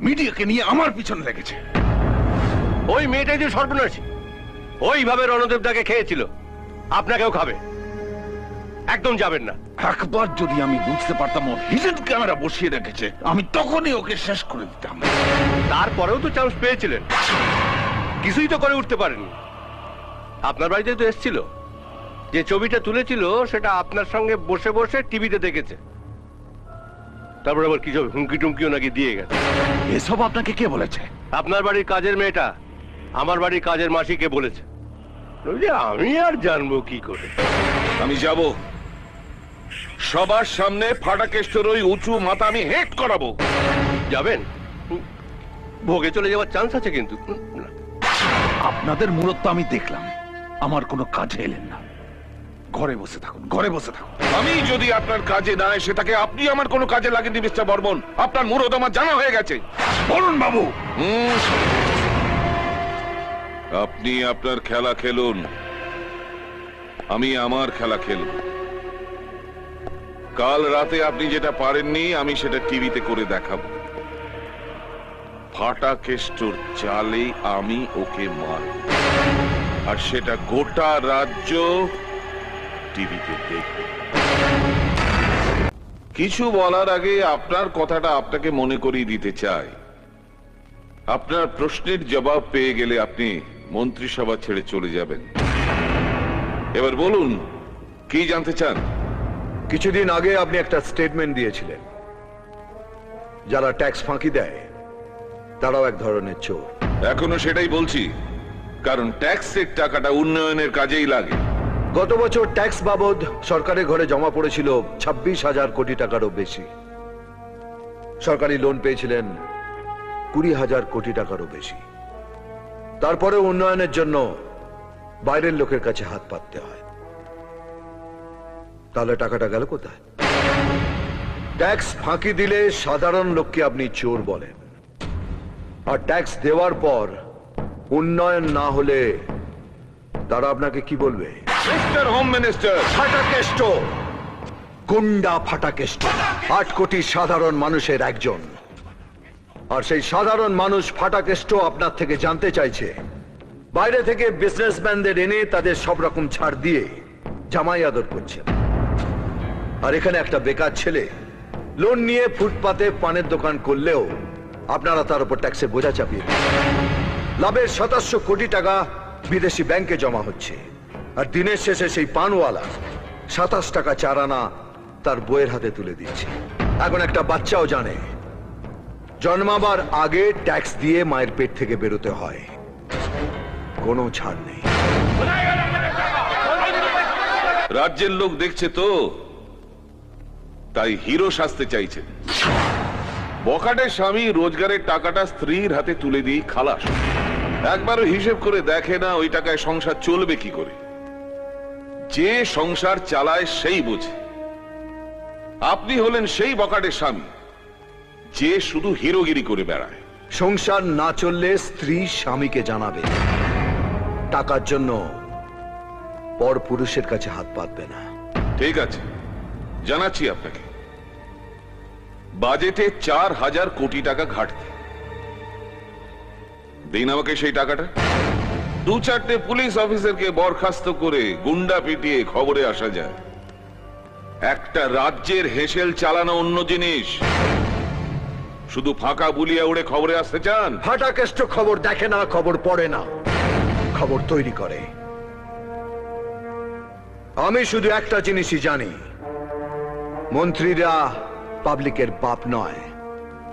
মিডিয়াকে নিয়ে আমার পিছনে লেগেছে। ওই মেয়েটাই যে সর্বনাশী, ওইভাবে রণদেবদাকে খেয়েছিল, আপনাকেও খাবে। একদম যাবেন না। একবার যদি আমি বুঝতে পারতাম ও হিডেন ক্যামেরা বসিয়ে রেখেছে, আমি তখনই ওকে শেষ করে দিতাম। তারপরেও তো চান্স পেয়েছিলেন, কিছুই তো করে উঠতে পারেননি। আপনার বাড়িতে তো এসেছিল, যে ছবিটা তুলেছিল সেটা আপনার সঙ্গে বসে বসে টিভিতে দেখেছে। তারপর আবার কিছু হুমকি টুমকিও নাকি দিয়ে গেছে। এসব আপনাকে কে বলেছে? আপনার বাড়ির কাজের মেয়েটা আমার বাড়ির কাজের মাসিকে বলেছে। আমি আর জানবো কি করে? আমি যাব, সবার সামনে ফাটাকেষ্টর ওই উঁচু মাথা আমি হেট করাবো। যাবেন? ভোগে চলে যাওয়ার চান্স আছে কিন্তু। আপনাদের মূলত আমি দেখলাম, আমার কোনো কাজে এলেন না। ঘরে বসে থাকুন, ঘরে বসে থাকুন। আমি যদি আপনার কাজে না এসে থাকে, আপনি আমার কোনো কাজে লাগেননি মিস্টার বর্মন। আপনার মূলত আমার জানা হয়ে গেছে। বলুন বাবু। আপনি আপনার খেলা খেলুন, আমি আমার খেলা খেলব। কাল রাতে আপনি যেটা পারেননি, আমি সেটা টিভিতে করে দেখাবো। ফাটাকেষ্টর চালে আমি ওকে মারব, আর সেটা গোটা রাজ্য টিভিতে দেখবে। কিছু বলার আগে আপনার কথাটা আপনাকে মনে করিয়ে দিতে চাই। আপনার প্রশ্নের জবাব পেয়ে গেলে আপনি মন্ত্রিসভা ছেড়ে চলে যাবেন। এবার বলুন, কি জানতে চান? কিছুদিন আগে আপনি একটা স্টেটমেন্ট দিয়েছিলেন, যারা ট্যাক্স ফাঁকি দেয় তারাও এক ধরনের চোর। এখনো সেটাই বলছি, কারণ ট্যাক্সের টাকাটা উন্নয়নের কাজেই লাগে। গত বছর ট্যাক্স বাবদ সরকারের ঘরে জমা পড়েছিল 26,000 কোটি টাকারও বেশি। সরকারি লোন পেয়েছিলেন 20,000 কোটি টাকারও বেশি। তারপরে উন্নয়নের জন্য বাইরের লোকের কাছে হাত পাততে হয়। তাহলে টাকাটা গেল কোথায়? ট্যাক্স ফাঁকি দিলে সাধারণ লোককে আপনি চোর বলেন, আর ট্যাক্স দেওয়ার পর উন্নয়ন না হলে তারা আপনাকে কি বলবে? মিস্টার হোম মিনিস্টার, ফাটাকেষ্ট, গুন্ডা ফাটাকেষ্ট 8 কোটি সাধারণ মানুষের একজন। আর সেই সাধারণ মানুষ ফাটাকেষ্ট আপনার থেকে জানতে চাইছে, বাইরে থেকে বিজনেসম্যানদের এনে তাদের সব রকম ছাড় দিয়ে জামাই আদর করছেন, আর এখানে একটা বেকার ছেলে লোন নিয়ে ফুটপাতে পানের দোকান করলেও আপনারা তার উপর ট্যাক্সের বোঝা চাপিয়ে দেন। লাভের 2700 কোটি টাকা বিদেশি ব্যাংকে জমা হচ্ছে, আর দিনের শেষে সেই পানওয়ালা 27 টাকা 4 আনা তার বইয়ের হাতে তুলে দিচ্ছে। এখন একটা বাচ্চাও জানে জন্মাবার আগে ট্যাক্স দিয়ে মায়ের পেট থেকে বেরোতে হয়, কোনো ছাড় নেই। রাজ্যের লোক দেখছে তো, তাই হিরো সাজতে চাইছে। বখাটের স্বামী রোজগারের টাকাটা স্ত্রীর হাতে তুলে দিয়ে খালাস। একবারও হিসেব করে দেখে না ওই টাকায় সংসার চলবে কি করে। যে সংসার চালায় সেই বোঝে। আপনি হলেন সেই বখাটের স্বামী যে শুধু হিরোগিরি করে বেড়ায়। সংসার না চললে স্ত্রী স্বামীকে জানাবে, টাকার জন্য পর পুরুষের কাছে হাত পাতবে না। ঠিক আছে, জানাচ্ছি আপনাকে। বাজেটে 4,000 কোটি টাকা ঘাটতি। দিন আমাকে সেই টাকাটা। 2-4টে পুলিশ অফিসারকে বরখাস্ত করে গুন্ডা পিটিয়ে খবরে আসা যায়। একটা রাজ্যের হেসেল চালানো অন্য জিনিস, শুধু ফাঁকা বুলিয়া উড়ে খবরে আসতে চান? ফাটাকেষ্ট খবর দেখে না, খবর পড়ে না, খবর তৈরি করে। আমি শুধু একটা জিনিসই জানি, মন্ত্রীরা পাবলিকের বাপ নয়,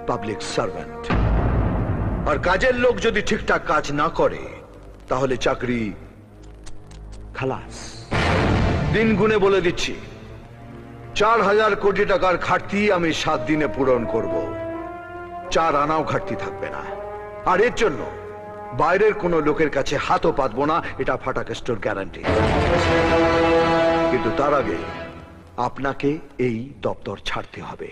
পাবলিক সার্ভেন্ট। আর কাজের লোক যদি ঠিকঠাক কাজ না করে তাহলে চাকরি খালাস। দিন গুনে বলে দিচ্ছি, 4,000 কোটি টাকার ঘাটতি আমি 7 দিনে পূরণ করব। 4 আনাও ঘাটতি থাকবে না। আর এর জন্য বাইরের কোনো লোকের কাছে হাতও পাতবো না, এটা ফাটাকেষ্টর গ্যারান্টি। কিন্তু তার আগে আপনাকে এই দপ্তর ছাড়তে হবে।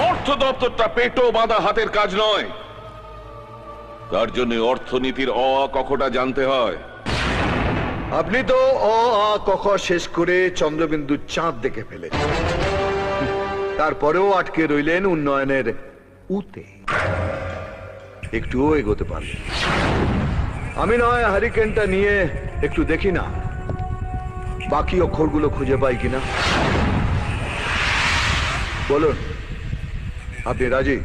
অর্থ দপ্তরটা পেটো বাঁধা হাতের কাজ নয়। তার জন্য অর্থনীতির অ আ কখটা জানতে হয়। আপনি তো অ আ কখ শেষ করে চন্দ্রবিন্দু চাঁদ দেখে ফেলেছেন, তারপরেও আটকে রইলেন উন্নয়নের উতে একটুও এগোতে পারবে। আমি নয় হারিকেনটা নিয়ে একটু দেখি না বাকি অক্ষরগুলো খুঁজে পাই কিনা। বলুন, আপনি রাজি?